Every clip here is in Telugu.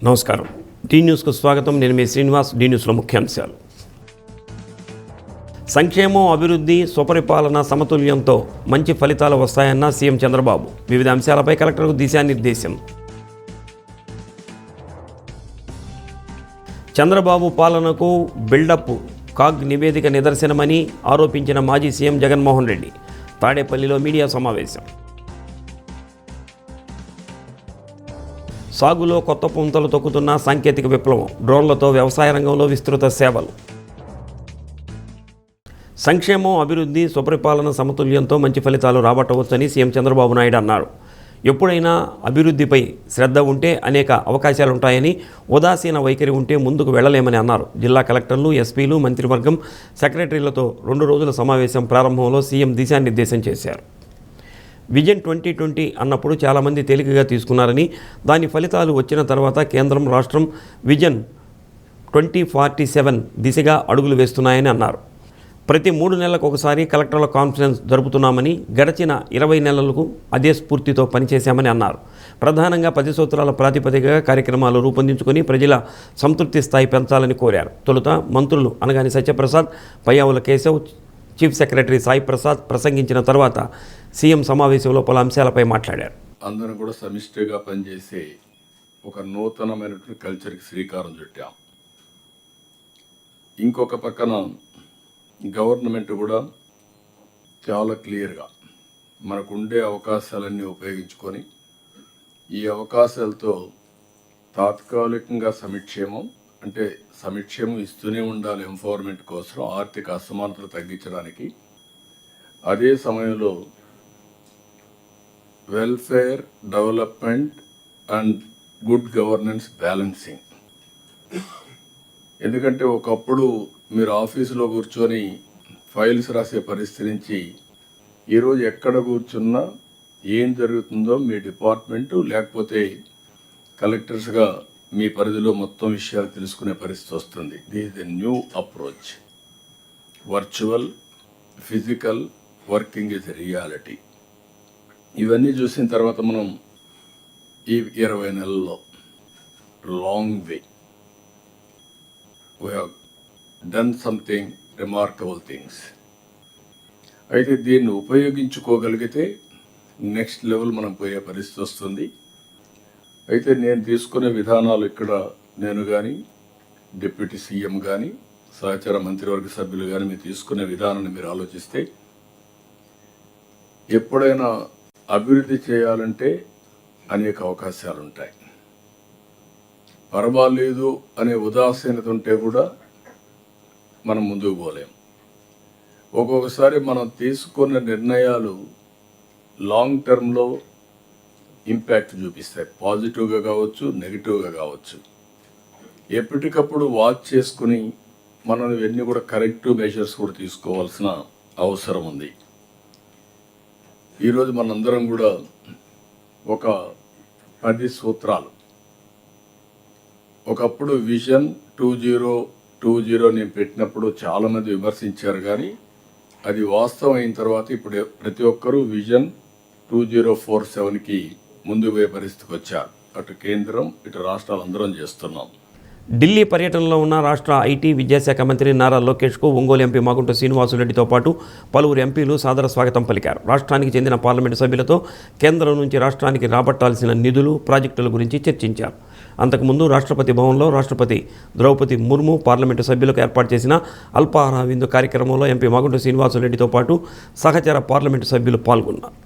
నమస్కారం. టీ న్యూస్కు స్వాగతం. నేను మీ శ్రీనివాస్. టీ న్యూస్లో ముఖ్యాంశాలు: సంక్షేమం, అభివృద్ధి, స్వపరిపాలన సమతుల్యంతో మంచి ఫలితాలు వస్తాయన్న సీఎం చంద్రబాబు. వివిధ అంశాలపై కలెక్టర్కు దిశానిర్దేశం. చంద్రబాబు పాలనకు బిల్డప్ కాగ్ నివేదిక నిదర్శనమని ఆరోపించిన మాజీ సీఎం జగన్మోహన్ రెడ్డి. తాడేపల్లిలో మీడియా సమావేశం. సాగులో కొత్త పుంతలు తొక్కుతున్న సాంకేతిక విప్లవం. డ్రోన్లతో వ్యవసాయ రంగంలో విస్తృత సేవలు. సంక్షేమం, అభివృద్ధి, స్వపరిపాలన సమతుల్యంతో మంచి ఫలితాలు రాబట్టవచ్చని సీఎం చంద్రబాబు నాయుడు అన్నారు. ఎప్పుడైనా అభివృద్ధిపై శ్రద్ధ ఉంటే అనేక అవకాశాలుంటాయని, ఉదాసీన వైఖరి ఉంటే ముందుకు వెళ్లలేమని అన్నారు. జిల్లా కలెక్టర్లు, ఎస్పీలు, మంత్రివర్గం, సెక్రటరీలతో 2 రోజుల సమావేశం ప్రారంభంలో సీఎం దిశానిర్దేశం చేశారు. విజన్ 2020 అన్నప్పుడు చాలామంది తేలికగా తీసుకున్నారని, దాని ఫలితాలు వచ్చిన తర్వాత కేంద్రం, రాష్ట్రం విజన్ 2047 దిశగా అడుగులు వేస్తున్నాయని అన్నారు. ప్రతి 3 నెలలకు ఒకసారి కలెక్టర్ల కాన్ఫరెన్స్ జరుపుతున్నామని, గడిచిన 20 నెలలకు అదే స్ఫూర్తితో పనిచేశామని అన్నారు. ప్రధానంగా 10 సూత్రాల ప్రాతిపదికగా కార్యక్రమాలు రూపొందించుకొని ప్రజల సంతృప్తి స్థాయి పెంచాలని కోరారు. తొలుత మంత్రులు అనగాని సత్యప్రసాద్, పయ్యావుల కేశవ్, చీఫ్ సెక్రటరీ సాయి ప్రసాద్ ప్రసంగించిన తర్వాత సీఎం సమావేశంలో పలు అంశాలపై మాట్లాడారు. అందరం కూడా సమిష్టిగా పనిచేసే ఒక నూతనమైనటువంటి కల్చర్కి శ్రీకారం చుట్టాం. ఇంకొక పక్కన గవర్నమెంట్ కూడా చాలా క్లియర్గా మనకు ఉండే అవకాశాలన్నీ ఉపయోగించుకొని ఈ అవకాశాలతో తాత్కాలికంగా సంక్షేమం ఇస్తూనే ఉండాలి. ఎంపవర్మెంట్ కోసం, ఆర్థిక అసమానతలు తగ్గించడానికి, అదే సమయంలో welfare, development and good governance balancing. ఎందుకంటే ఒకప్పుడు మీరు ఆఫీసులో కూర్చొని ఫైల్స్ రాసే పరిస్థితి నుంచి ఈరోజు ఎక్కడ కూర్చున్నా ఏం జరుగుతుందో మీ డిపార్ట్మెంటు లేకపోతే కలెక్టర్స్గా మీ పరిధిలో మొత్తం విషయాలు తెలుసుకునే పరిస్థితి వస్తుంది. This is a new approach. Virtual, physical working is a reality. ఇవన్నీ చూసిన తర్వాత మనం ఈ 20 నెలల్లో long way we have done something remarkable things. అయితే దీన్ని ఉపయోగించుకోగలిగితే నెక్స్ట్ లెవెల్ మనం పోయే పరిస్థితి వస్తుంది. అయితే నేను తీసుకునే విధానాలు ఇక్కడ నేను కానీ, డిప్యూటీ సీఎం కానీ, సహచార మంత్రివర్గ సభ్యులు కానీ మీరు తీసుకునే విధానాన్ని మీరు ఆలోచిస్తే, ఎప్పుడైనా అభివృద్ధి చేయాలంటే అనేక అవకాశాలు ఉంటాయి. పర్వాలేదు అనే ఉదాసీనత ఉంటే కూడా మనం ముందుకు పోలేం. ఒక్కొక్కసారి మనం తీసుకున్న నిర్ణయాలు లాంగ్ టర్మ్లో ఇంపాక్ట్ చూపిస్తాయి. పాజిటివ్గా కావచ్చు, నెగిటివ్గా కావచ్చు. ఎప్పటికప్పుడు వాచ్ చేసుకుని మనం ఇవన్నీ కూడా కరెక్టివ్ మెజర్స్ కూడా తీసుకోవాల్సిన అవసరం ఉంది. ఈరోజు మనందరం కూడా ఒక 10 సూత్రాలు, ఒకప్పుడు విజన్ 2020 నేను పెట్టినప్పుడు చాలామంది విమర్శించారు, కానీ అది వాస్తవం అయిన తర్వాత ఇప్పుడు ప్రతి ఒక్కరూ విజన్ 2047కి ముందు పోయే పరిస్థితికి వచ్చారు. అటు కేంద్రం, ఇటు రాష్ట్రాలు అందరం చేస్తున్నాం. ఢిల్లీ పర్యటనలో ఉన్న రాష్ట్ర ఐటీ, విద్యాశాఖ మంత్రి నారా లోకేష్కు ఒంగోలు ఎంపీ మాగుంట శ్రీనివాసులరెడ్డితో పాటు పలువురు ఎంపీలు సాదర స్వాగతం పలికారు. రాష్ట్రానికి చెందిన పార్లమెంటు సభ్యులతో కేంద్రం నుంచి రాష్ట్రానికి రాబట్టాల్సిన నిధులు, ప్రాజెక్టుల గురించి చర్చించారు. అంతకుముందు రాష్ట్రపతి భవన్లో రాష్ట్రపతి ద్రౌపది ముర్ము పార్లమెంటు సభ్యులకు ఏర్పాటు చేసిన అల్పాహార విందు కార్యక్రమంలో ఎంపీ మాగుంట శ్రీనివాసులరెడ్డితో పాటు సహచర పార్లమెంటు సభ్యులు పాల్గొన్నారు.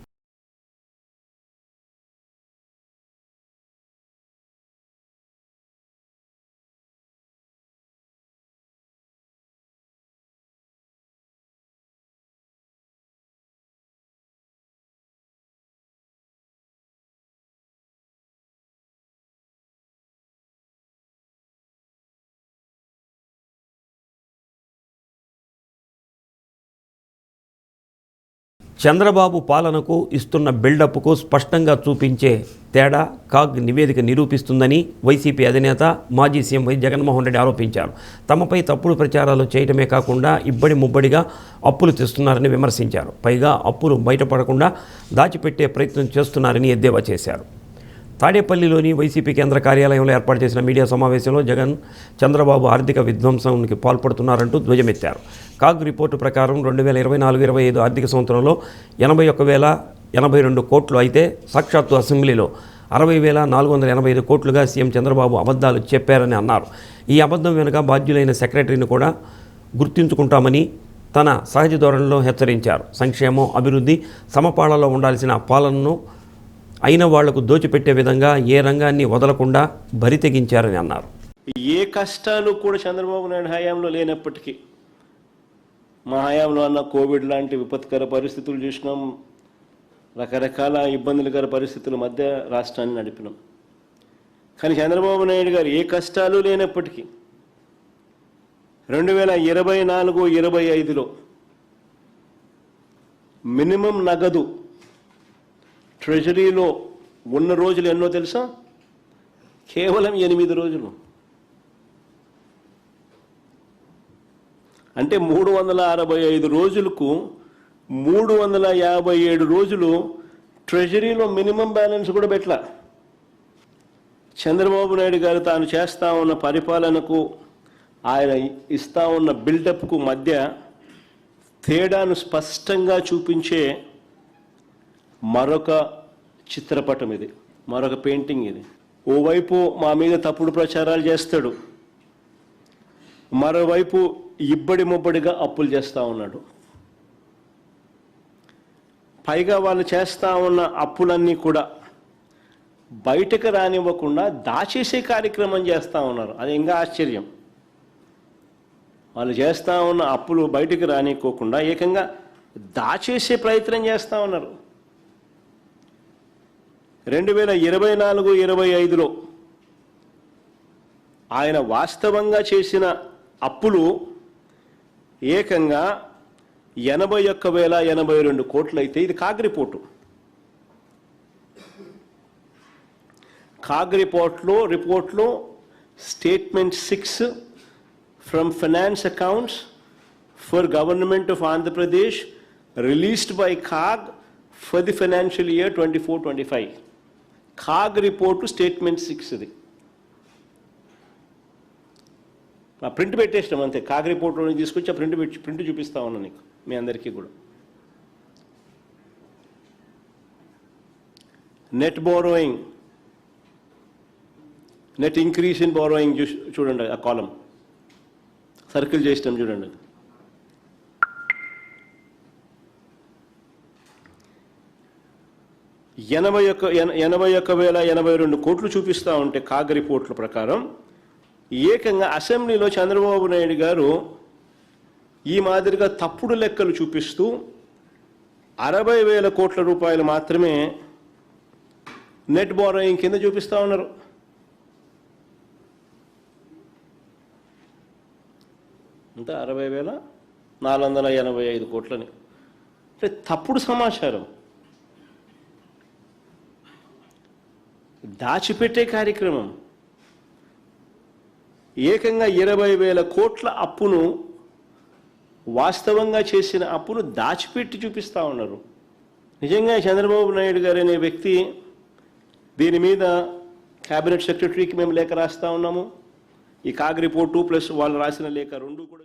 చంద్రబాబు పాలనకు ఇస్తున్న బిల్డప్కు స్పష్టంగా చూపించే తేడా కాగ్ నివేదిక నిరూపిస్తుందని వైసీపీ అధినేత మాజీ సీఎం వై జగన్మోహన్ రెడ్డి ఆరోపించారు. తమపై తప్పుడు ప్రచారాలు చేయటమే కాకుండా ఇబ్బడి ముబ్బడిగా అప్పులు తెస్తున్నారని విమర్శించారు. పైగా అప్పులు బయటపడకుండా దాచిపెట్టే ప్రయత్నం చేస్తున్నారని ఎద్దేవా చేశారు. తాడేపల్లిలోని వైసీపీ కేంద్ర కార్యాలయంలో ఏర్పాటు చేసిన మీడియా సమావేశంలో జగన్ చంద్రబాబు ఆర్థిక విధ్వంసానికి పాల్పడుతున్నారంటూ ధ్వజమెత్తారు. కాగ్ రిపోర్టు ప్రకారం 2024-25 ఆర్థిక సంవత్సరంలో 81,082 కోట్లు అయితే సాక్షాత్తు అసెంబ్లీలో 60,485 కోట్లుగా సీఎం చంద్రబాబు అబద్ధాలు చెప్పారని అన్నారు. ఈ అబద్ధం వెనుక బాధ్యులైన సెక్రటరీని కూడా గుర్తుంచుకుంటామని తన సహజ ధోరణిలో హెచ్చరించారు. సంక్షేమం, అభివృద్ధి సమపాళలో ఉండాల్సిన పాలనను అయిన వాళ్లకు దోచిపెట్టే విధంగా ఏ రంగాన్ని వదలకుండా బరితెగించారని అన్నారు. ఏ కష్టాలు కూడా చంద్రబాబు నాయుడు హయాంలో లేనప్పటికీ, మా హయాంలో అన్న కోవిడ్ లాంటి విపత్కర పరిస్థితులు చూసినాం, రకరకాల ఇబ్బందులకర పరిస్థితుల మధ్య రాష్ట్రాన్ని నడిపినాం. కానీ చంద్రబాబు నాయుడు గారు ఏ కష్టాలు లేనప్పటికీ 2024-25లో మినిమం నగదు ట్రెజరీలో ఉన్న రోజులు ఎన్నో తెలుసా? కేవలం 8 రోజులు. అంటే 365 రోజులకు 357 రోజులు ట్రెజరీలో మినిమం బ్యాలెన్స్ కూడా పెట్టలా. చంద్రబాబు నాయుడు గారు తాను చేస్తూ ఉన్న పరిపాలనకు, ఆయన ఇస్తూ ఉన్న బిల్డప్కు మధ్య తేడాను స్పష్టంగా చూపించే మరొక చిత్రపటం ఇది, మరొక పెయింటింగ్ ఇది. ఓవైపు మా మీద తప్పుడు ప్రచారాలు చేస్తాడు, మరోవైపు ఇబ్బడి ముబ్బడిగా అప్పులు చేస్తూ ఉన్నాడు. పైగా వాళ్ళు చేస్తూ ఉన్న అప్పులన్నీ కూడా బయటకు రానివ్వకుండా దాచేసే కార్యక్రమం చేస్తూ ఉన్నారు. అది ఇంకా ఆశ్చర్యం. వాళ్ళు చేస్తూ ఉన్న అప్పులు బయటకు రానివ్వకుండా ఏకంగా దాచేసే ప్రయత్నం చేస్తూ ఉన్నారు. 2024-25లో ఆయన వాస్తవంగా చేసిన అప్పులు ఏకంగా 81,082 కోట్లు అయితే, ఇది కాగ్ రిపోర్టు. కాగ్ రిపోర్ట్లో statement 6 from finance accounts for government of Andhra Pradesh released by CAG for the financial year 24-25. CAG report statement 6 ఇది. ఆ ప్రింట్ పెట్టేసినాం అంతే. కాగ్ రిపోర్ట్లోనే తీసుకొచ్చి ఆ ప్రింట్ చూపిస్తా ఉన్నా నీకు, మీ అందరికీ కూడా. Net borrowing, net increase in borrowing చూడండి, ఆ కాలం సర్కిల్ చేసినాం చూడండి. ఎనభై 81,082 కోట్లు చూపిస్తూ ఉంటే కాగ్ రిపోర్ట్ల ప్రకారం ఏకంగా అసెంబ్లీలో చంద్రబాబు నాయుడు గారు ఈ మాదిరిగా తప్పుడు లెక్కలు చూపిస్తూ 60,000 కోట్ల రూపాయలు మాత్రమే నెట్ బారోయింగ్ కింద చూపిస్తూ ఉన్నారు. అంతా 60,485 కోట్లని. అంటే తప్పుడు సమాచారం, దాచిపెట్టే కార్యక్రమం. ఏకంగా 20,000 కోట్ల అప్పును, వాస్తవంగా చేసిన అప్పును దాచిపెట్టి చూపిస్తూ ఉన్నారు. నిజంగా చంద్రబాబు నాయుడు గారు అనే వ్యక్తి, దీని మీద క్యాబినెట్ సెక్రటరీకి మేము లేఖ రాస్తా ఉన్నాము. ఈ కాగ్ రిపోర్టు ప్లస్ వాళ్ళు రాసిన లేఖ రెండు కూడా.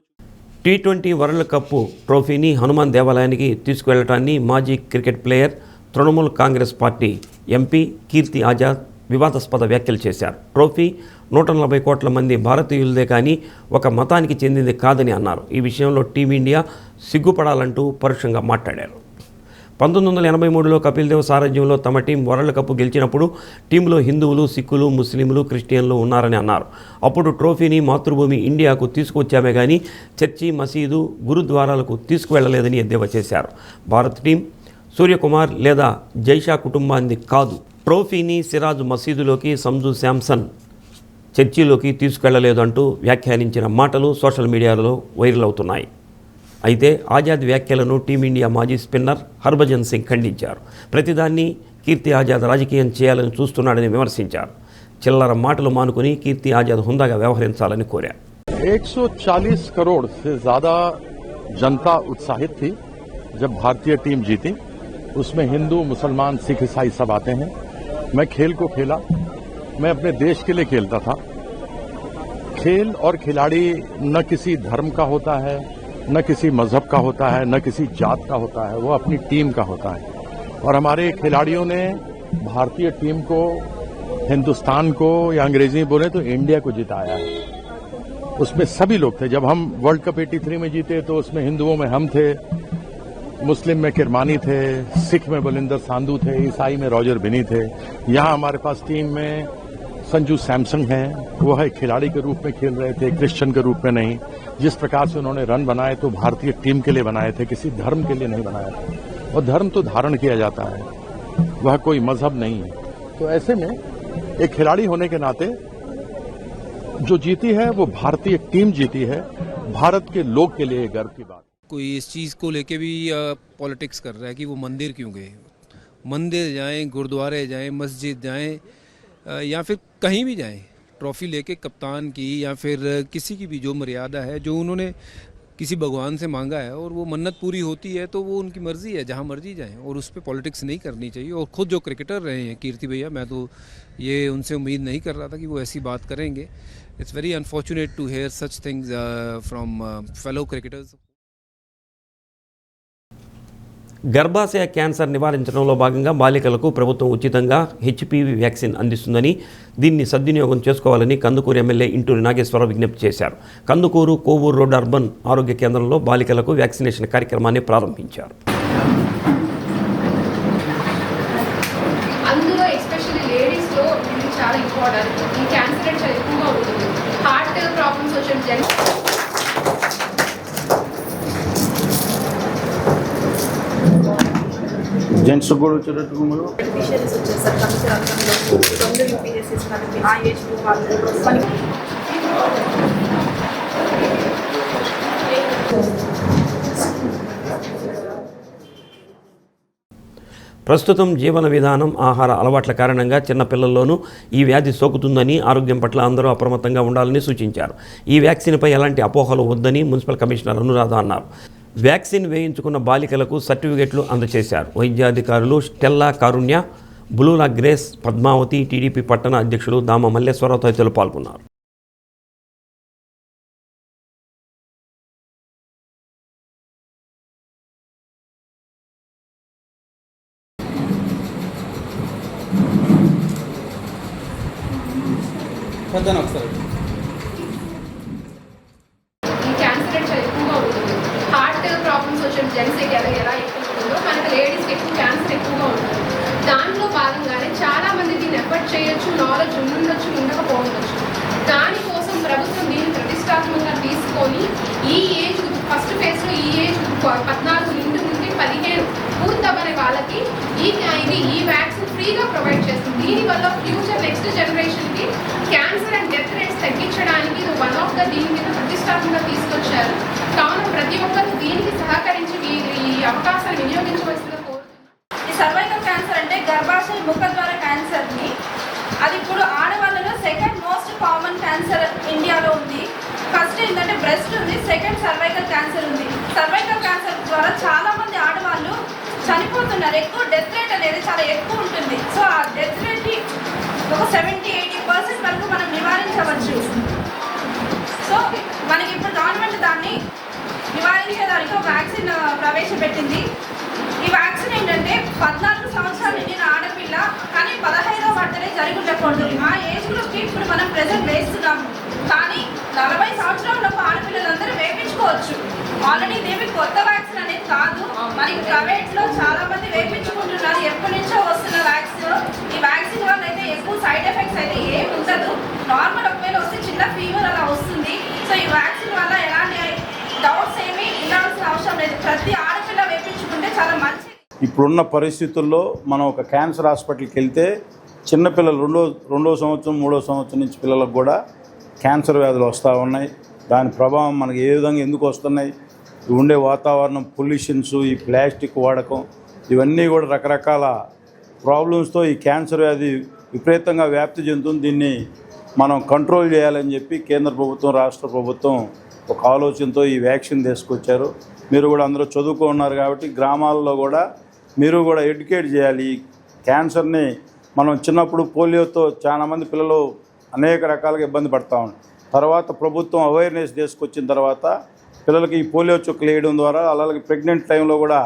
T20 వరల్డ్ కప్ ట్రోఫీని హనుమాన్ దేవాలయానికి తీసుకువెళ్లటాన్ని మాజీ cricket player, Trinamool Congress party MP Kirti Azad వివాదాస్పద వ్యాఖ్యలు చేశారు. ట్రోఫీ 140 కోట్ల మంది భారతీయులదే కానీ ఒక మతానికి చెందింది కాదని అన్నారు. ఈ విషయంలో టీమిండియా సిగ్గుపడాలంటూ పరుషంగా మాట్లాడారు. 1983లో కపిల్ దేవ్ సారథ్యంలో తమ టీం వరల్డ్ కప్ గెలిచినప్పుడు టీంలో హిందువులు, సిక్కులు, ముస్లింలు, క్రిస్టియన్లు ఉన్నారని అన్నారు. అప్పుడు ట్రోఫీని మాతృభూమి ఇండియాకు తీసుకువచ్చామే కానీ చర్చి, మసీదు, గురుద్వారాలకు తీసుకువెళ్లలేదని ఎద్దేవా చేశారు. భారత్ టీం సూర్యకుమార్ లేదా జైషా కుటుంబాన్ని కాదు. ట్రోఫీని సిరాజ్ మసీదులోకి, సంజు శాంసన్ చర్చిలోకి తీసుకెళ్లలేదు అంటూ వ్యాఖ్యానించిన మాటలు సోషల్ మీడియాలో వైరల్ అవుతున్నాయి. అయితే ఆజాద్ వ్యాఖ్యలను టీమిండియా మాజీ స్పిన్నర్ హర్భజన్ సింగ్ ఖండించారు. ప్రతిదాన్ని కీర్తి ఆజాద్ రాజకీయం చేయాలని చూస్తున్నాడని విమర్శించారు. చిల్లర మాటలు మానుకుని కీర్తి ఆజాద్ హుందాగా వ్యవహరించాలని కోరారు. 140 करोड़ से ज्यादा जनता उत्साहित थी जब भारतीय टीम जीती. उसमें हिंदू, मुसलमान, सिख, ईसाई सब आते हैं. मैं खेल को खेला, मैं अपने देश के लिए खेलता था। खेल और खिलाड़ी न किसी धर्म का होता है, न किसी मजहब का होता है, न किसी जात का होता है, वो अपनी टीम का होता है। और हमारे खिलाड़ियों ने भारतीय टीम को, हिंदुस्तान को, या अंग्रेजी में बोले तो इंडिया को जिताया है। उसमें सभी लोग थे। जब हम वर्ल्ड कप 83 में जीते तो उसमें हिंदुओं में हम थे, मुस्लिम में किरमानी थे, सिख में बलिंदर सांधू थे, ईसाई में रॉजर बिनी थे। यहाँ हमारे पास टीम में संजू सैमसंग हैं, वो है खिलाड़ी के रूप में खेल रहे थे, क्रिश्चियन के रूप में नहीं। जिस प्रकार से उन्होंने रन बनाए तो भारतीय टीम के लिए बनाए थे, किसी धर्म के लिए नहीं बनाए थे। और धर्म तो धारण किया जाता है, वह कोई मजहब नहीं है। तो ऐसे में एक खिलाड़ी होने के नाते जो जीती है वो भारतीय टीम जीती है, भारत के लोग के लिए गर्व की बात। कोई इस चीज़ को लेके भी पॉलिटिक्स कर रहा है कि वो मंदिर क्यों गए। मंदिर जाएं, गुरुद्वारे जाएं, मस्जिद जाएं या फिर कहीं भी जाएं, ट्रॉफी लेके कप्तान की या फिर किसी की भी जो मर्यादा है, जो उन्होंने किसी भगवान से मांगा है और वो मन्नत पूरी होती है तो वो उनकी मर्जी है, जहाँ मर्जी जाएं। और उस पर पॉलिटिक्स नहीं करनी चाहिए। और ख़ुद जो क्रिकेटर रहे हैं कीर्ति भैया, मैं तो ये उनसे उम्मीद नहीं कर रहा था कि वो ऐसी बात करेंगे। It's very unfortunate to hear such things from fellow cricketers. గర్భాశయ క్యాన్సర్ నివారించడంలో భాగంగా బాలికలకు ప్రభుత్వం ఉచితంగా హెచ్పివి వ్యాక్సిన్ అందిస్తుందని, దీన్ని సద్వినియోగం చేసుకోవాలని కందుకూరు ఎమ్మెల్యే ఇంటూరి నాగేశ్వరరావు విజ్ఞప్తి చేశారు. కందుకూరు కోవూరు రోడ్ అర్బన్ ఆరోగ్య కేంద్రంలో బాలికలకు వ్యాక్సినేషన్ కార్యక్రమాన్ని ప్రారంభించారు. అందులో ఎస్పెషల్లీ లేడీస్లో ఇది చాలా ఇంపార్టెంట్. ఈ క్యాన్సర్ రేట్ చాలా ఎక్కువగా ఉంటుంది. హార్ట్ ప్రాబ్లమ్స్ వచ్చే జెంట్స్ కూడా వచ్చేటట్టు ఫిషరీస్ వచ్చేసరికి కంప్యూటర్ తొందర యూపీఎస్సీస్ మనకి ఆ ఏజ్ గ్రూప్ వాళ్ళు మనకి ప్రస్తుతం జీవన విధానం, ఆహార అలవాట్ల కారణంగా చిన్నపిల్లల్లోనూ ఈ వ్యాధి సోకుతుందని, ఆరోగ్యం పట్ల అందరూ అప్రమత్తంగా ఉండాలని సూచించారు. ఈ వ్యాక్సిన్పై ఎలాంటి అపోహలు వద్దని మున్సిపల్ కమిషనర్ అనురాధ అన్నారు. వ్యాక్సిన్ వేయించుకున్న బాలికలకు సర్టిఫికెట్లు అందజేశారు. వైద్యాధికారులు స్టెల్లా కారుణ్య, బులులా గ్రేస్, పద్మావతి, టీడీపీ పట్టణ అధ్యక్షులు దామ మల్లేశ్వరరావు తదితరులు పాల్గొన్నారు. ఈ క్యాన్సర్ రేట్ చాలా ఎక్కువగా ఉంటుంది. హార్ట్ ప్రాబ్లమ్స్ వచ్చే జెంట్స్కి ఎలా ఎక్కువ ఉంటుందో మనకి లేడీస్కి ఎక్కువ క్యాన్సర్ ఎక్కువగా ఉంటుంది. దాంట్లో భాగంగానే చాలామంది దీన్ని ఎఫర్ట్ చేయొచ్చు, నాలెడ్జ్ ఉండొచ్చు, ఉండకపోవచ్చు. దానికోసం ప్రభుత్వం దీన్ని ప్రతిష్టాత్మకంగా తీసుకొని ఈ ఏజ్ ఫస్ట్ ఫేజ్లో ఈ ఏజ్ 14 నుండి 15 పూర్తవని వాళ్ళకి ఈ వ్యాక్సిన్ ఫ్రీగా ప్రొవైడ్ చేస్తుంది. దీనివల్ల ఫ్యూచర్ నెక్స్ట్ జనరేషన్కి క్యాన్సర్ అండ్ డెత్ రేట్స్ తగ్గించడానికి ఇది వన్ ఆఫ్ దీని మీద ప్రతిష్టాత్మకంగా తీసుకొచ్చారు. కావున ప్రతి ఒక్కరు దీనికి సహకరించి ఈ అవకాశాన్ని వినియోగించవలసిందిగా కోరుతున్నాను. ఈ సర్వైకల్ క్యాన్సర్ అంటే గర్భాశయ ముఖద్వార క్యాన్సర్ని, అది ఇప్పుడు ఆడవాళ్ళలో సెకండ్ మోస్ట్ కామన్ క్యాన్సర్ ఇండియాలో ఉంది. ఫస్ట్ ఏంటంటే బ్రెస్ట్ ఉంది, సెకండ్ సర్వైకల్ క్యాన్సర్ ఉంది. సర్వైకల్ క్యాన్సర్ ద్వారా చాలామంది ఆడవాళ్ళు చనిపోతున్నారు. ఎక్కువ డెత్ రేట్ అనేది చాలా ఎక్కువ ఉంటుంది. సో ఆ డెత్ రేట్ని ఒక 70-80% వరకు మనం నివారించవచ్చు. సో మనకి ఇప్పుడు గవర్నమెంట్ దాన్ని నివారించేదానికి ఒక వ్యాక్సిన్ ప్రవేశపెట్టింది. ఈ వ్యాక్సిన్ ఏంటంటే 14 సంవత్సరాలు నిండిన ఆడపిల్ల కానీ 15వ బర్త్డే జరిగి ఉండకూడదు. ఆ ఏజ్ గ్రూప్కి ఇప్పుడు మనం ప్రెజెంట్ వేస్తున్నాము. కానీ 40 సంవత్సరాలలోపు ఆడపిల్లలందరూ వేయించుకోవచ్చు. ఆల్రెడీ ఇదేమి కొత్త వ్యాక్సిన్ అనేది కాదు. మనకి ప్రైవేట్లో చాలా మంది వేయించుకుంటున్నారు. ఎప్పటి నుంచో వస్తున్న వ్యాక్సిన్. ఈ వ్యాక్సిన్ వల్ల అయితే ఎక్కువ సైడ్ ఎఫెక్ట్స్ అయితే ఏమి ఉండదు. నార్మల్ ఒకవేళ వస్తే చిన్న ఫీవర్ అలా వస్తుంది. సో ఈ వ్యాక్సిన్ వల్ల ఎలాంటి డౌట్స్ ఏమీ ఉండాల్సిన అవసరం లేదు. ప్రతి ఆడపిల్ల వేయించుకుంటే చాలా మంచిది. ఇప్పుడున్న పరిస్థితుల్లో మనం ఒక క్యాన్సర్ హాస్పిటల్కి వెళ్తే చిన్నపిల్లలు రెండో సంవత్సరం 3వ సంవత్సరం నుంచి పిల్లలకు కూడా క్యాన్సర్ వ్యాధులు వస్తూ ఉన్నాయి. దాని ప్రభావం మనకి ఏ విధంగా ఎందుకు వస్తున్నాయి, ఉండే వాతావరణం, పొల్యూషన్స్, ఈ ప్లాస్టిక్ వాడకం, ఇవన్నీ కూడా రకరకాల ప్రాబ్లమ్స్తో ఈ క్యాన్సర్ వ్యాధి విపరీతంగా వ్యాప్తి చెందుతుంది. దీన్ని మనం కంట్రోల్ చేయాలని చెప్పి కేంద్ర ప్రభుత్వం, రాష్ట్ర ప్రభుత్వం ఒక ఆలోచనతో ఈ వ్యాక్సిన్ తీసుకొచ్చారు. మీరు కూడా అందరూ చదువుకున్నారు కాబట్టి గ్రామాల్లో కూడా మీరు కూడా ఎడ్యుకేట్ చేయాలి. ఈ క్యాన్సర్ని మనం చిన్నప్పుడు పోలియోతో చాలామంది పిల్లలు అనేక రకాలుగా ఇబ్బంది పడతా ఉంటాం. తర్వాత ప్రభుత్వం అవేర్నెస్ తీసుకొచ్చిన తర్వాత పిల్లలకి ఈ పోలియో చుక్కలు వేయడం ద్వారా అలాగే ప్రెగ్నెంట్ టైంలో కూడా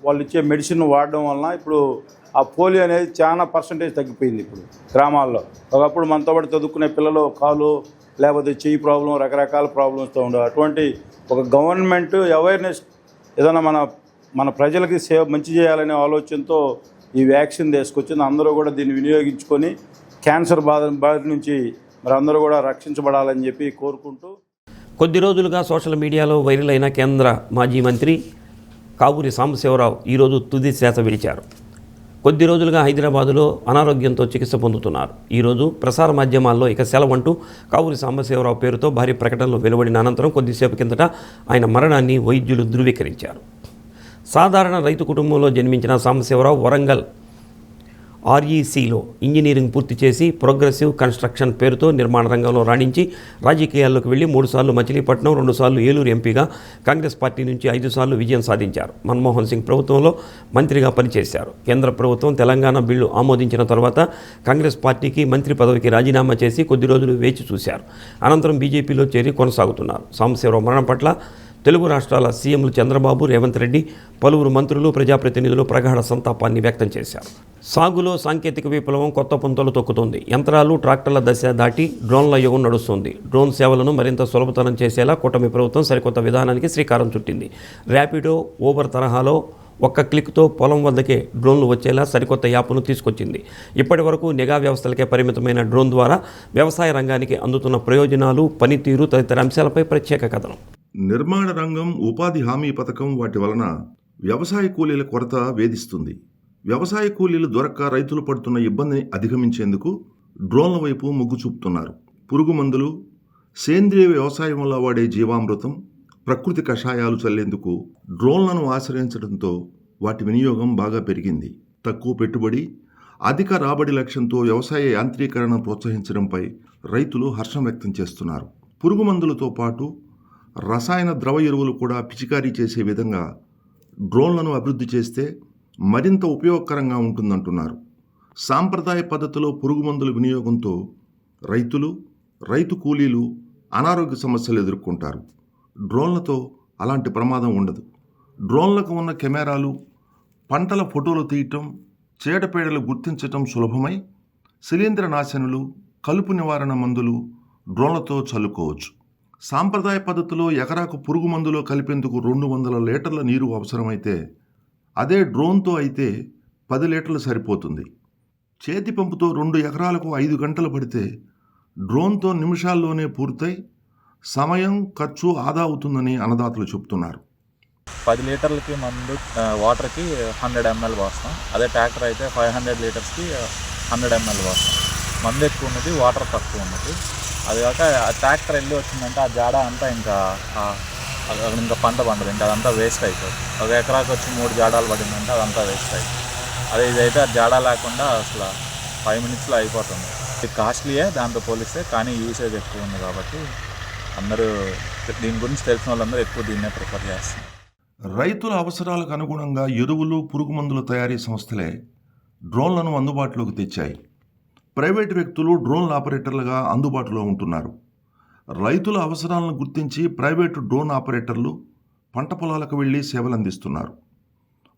వాళ్ళు ఇచ్చే మెడిసిన్ వాడడం వలన ఇప్పుడు ఆ పోలియో అనేది చాలా పర్సంటేజ్ తగ్గిపోయింది. ఇప్పుడు గ్రామాల్లో ఒకప్పుడు మనతో పాటు చదువుకునే పిల్లలు కాలు లేకపోతే చెయ్యి ప్రాబ్లం రకరకాల ప్రాబ్లమ్స్తో ఉండవు. అటువంటి ఒక గవర్నమెంట్ అవేర్నెస్ ఏదైనా మన ప్రజలకి మంచి చేయాలనే ఆలోచనతో ఈ వ్యాక్సిన్ తీసుకొచ్చింది. అందరూ కూడా దీన్ని వినియోగించుకొని క్యాన్సర్ బాధ నుంచి మరి అందరూ కూడా రక్షించబడాలని చెప్పి కోరుకుంటూ కొద్ది రోజులుగా సోషల్ మీడియాలో వైరల్ అయిన కేంద్ర మాజీ మంత్రి కావూరి సాంబశివరావు ఈరోజు తుది శ్వాస విడిచారు. కొద్ది రోజులుగా హైదరాబాదులో అనారోగ్యంతో చికిత్స పొందుతున్నారు. ఈరోజు ప్రసార మాధ్యమాల్లో ఇక సెలవంటూ కావూరి సాంబశివరావు పేరుతో భారీ ప్రకటనలు వెలువడిన అనంతరం కొద్దిసేపు కిందట ఆయన మరణాన్ని వైద్యులు ధృవీకరించారు. సాధారణ రైతు కుటుంబంలో జన్మించిన సాంబశివరావు వరంగల్ ఆర్ఈసీలో ఇంజనీరింగ్ పూర్తి చేసి ప్రోగ్రెసివ్ కన్స్ట్రక్షన్ పేరుతో నిర్మాణ రంగంలో రాణించి రాజకీయాల్లోకి వెళ్లి 3 సార్లు మచిలీపట్నం, 2 సార్లు ఏలూరు ఎంపీగా కాంగ్రెస్ పార్టీ నుంచి 5 సార్లు విజయం సాధించారు. మన్మోహన్ సింగ్ ప్రభుత్వంలో మంత్రిగా పనిచేశారు. కేంద్ర ప్రభుత్వం తెలంగాణ బిల్లు ఆమోదించిన తర్వాత కాంగ్రెస్ పార్టీకి మంత్రి పదవికి రాజీనామా చేసి కొద్ది రోజులు వేచి చూశారు. అనంతరం బీజేపీలో చేరి కొనసాగుతున్నారు. సాంబశివరావు మరణం పట్ల తెలుగు రాష్ట్రాల సీఎంలు చంద్రబాబు, రేవంత్ రెడ్డి, పలువురు మంత్రులు, ప్రజాప్రతినిధులు ప్రగాఢ సంతాపాన్ని వ్యక్తం చేశారు. సాగులో సాంకేతిక విప్లవం కొత్త పుంతలు తొక్కుతోంది. యంత్రాలు, ట్రాక్టర్ల దశ దాటి డ్రోన్ల యుగం నడుస్తుంది. డ్రోన్ సేవలను మరింత సులభతరం చేసేలా కూటమి ప్రభుత్వం సరికొత్త విధానానికి శ్రీకారం చుట్టింది. ర్యాపిడో, ఊబర్ తరహాలో ఒక్క క్లిక్తో పొలం వద్దకే డ్రోన్లు వచ్చేలా సరికొత్త యాప్ను తీసుకొచ్చింది. ఇప్పటి వరకు నిఘా వ్యవస్థలకే పరిమితమైన డ్రోన్ ద్వారా వ్యవసాయ రంగానికి అందుతున్న ప్రయోజనాలు, పనితీరు తదితర అంశాలపై ప్రత్యేక కథనం. నిర్మాణ రంగం, ఉపాధి హామీ పథకం వాటి వలన వ్యవసాయ కూలీల కొరత వేధిస్తుంది. వ్యవసాయ కూలీలు దొరక్క రైతులు పడుతున్న ఇబ్బందిని అధిగమించేందుకు డ్రోన్ల వైపు మొగ్గు చూపుతున్నారు. పురుగు మందులు, సేంద్రియ వ్యవసాయంలో వాడే జీవామృతం, ప్రకృతి కషాయాలు చల్లేందుకు డ్రోన్లను ఆశ్రయించడంతో వాటి వినియోగం బాగా పెరిగింది. తక్కువ పెట్టుబడి, అధిక రాబడి లక్ష్యంతో వ్యవసాయ యాంత్రీకరణ ప్రోత్సహించడంపై రైతులు హర్షం వ్యక్తం చేస్తున్నారు. పురుగు మందులతో పాటు రసాయన ద్రవ ఎరువులు కూడా పిచికారీ చేసే విధంగా డ్రోన్లను అభివృద్ధి చేస్తే మరింత ఉపయోగకరంగా ఉంటుందంటున్నారు. సాంప్రదాయ పద్ధతిలో పురుగు మందుల వినియోగంతో రైతు కూలీలు అనారోగ్య సమస్యలు ఎదుర్కొంటారు. డ్రోన్లతో అలాంటి ప్రమాదం ఉండదు. డ్రోన్లకు ఉన్న కెమెరాలు పంటల ఫోటోలు తీయటం, చీడపీడలు గుర్తించటం సులభమై శిలీంద్ర నాశనులు, కలుపు నివారణ మందులు డ్రోన్లతో చల్లుకోవచ్చు. సాంప్రదాయ పద్ధతిలో ఎకరాకు పురుగు మందులో కలిపేందుకు 200 లీటర్ల నీరు అవసరమైతే అదే డ్రోన్తో అయితే 10 లీటర్లు సరిపోతుంది. చేతి పంపుతో 2 ఎకరాలకు 5 గంటలు పడితే డ్రోన్తో నిమిషాల్లోనే పూర్తయి సమయం, ఖర్చు ఆదా అవుతుందని అన్నదాతలు చెబుతున్నారు. 10 లీటర్లకి మందు వాటర్కి 100 ml పోస్తాం. అదే ట్రాక్టర్ అయితే 500 లీటర్స్కి 100 ml పోస్తాం. మందు ఎక్కువ ఉన్నది, వాటర్ తక్కువ ఉన్నది. అది కాక ఆ ట్రాక్టర్ వెళ్ళి వచ్చిందంటే ఆ జాడ అంతా ఇంకా పంట పండదు, ఇంకా అదంతా వేస్ట్ అవుతుంది. ఒక ఎకరాకి వచ్చి 3 జాడాలు పడిందంటే అదంతా వేస్ట్ అవుతుంది. అదే ఇదైతే ఆ జాడ లేకుండా అసలు 5 minutesలో అయిపోతుంది. ఇది కాస్ట్లీయే దాంతో పోలిస్తే, కానీ యూసేజ్ ఎక్కువ ఉంది కాబట్టి అందరూ దీని గురించి తెలిసిన వాళ్ళందరూ ఎక్కువ దీన్నే ప్రిఫర్ చేస్తారు. రైతుల అవసరాలకు అనుగుణంగా ఎరువులు, పురుగు మందుల తయారీ సంస్థలే డ్రోన్లను అందుబాటులోకి తెచ్చాయి. ప్రైవేటు వ్యక్తులు డ్రోన్ ఆపరేటర్లుగా అందుబాటులో ఉంటున్నారు. రైతుల అవసరాలను గుర్తించి ప్రైవేటు డ్రోన్ ఆపరేటర్లు పంట పొలాలకు వెళ్లి సేవలు అందిస్తున్నారు.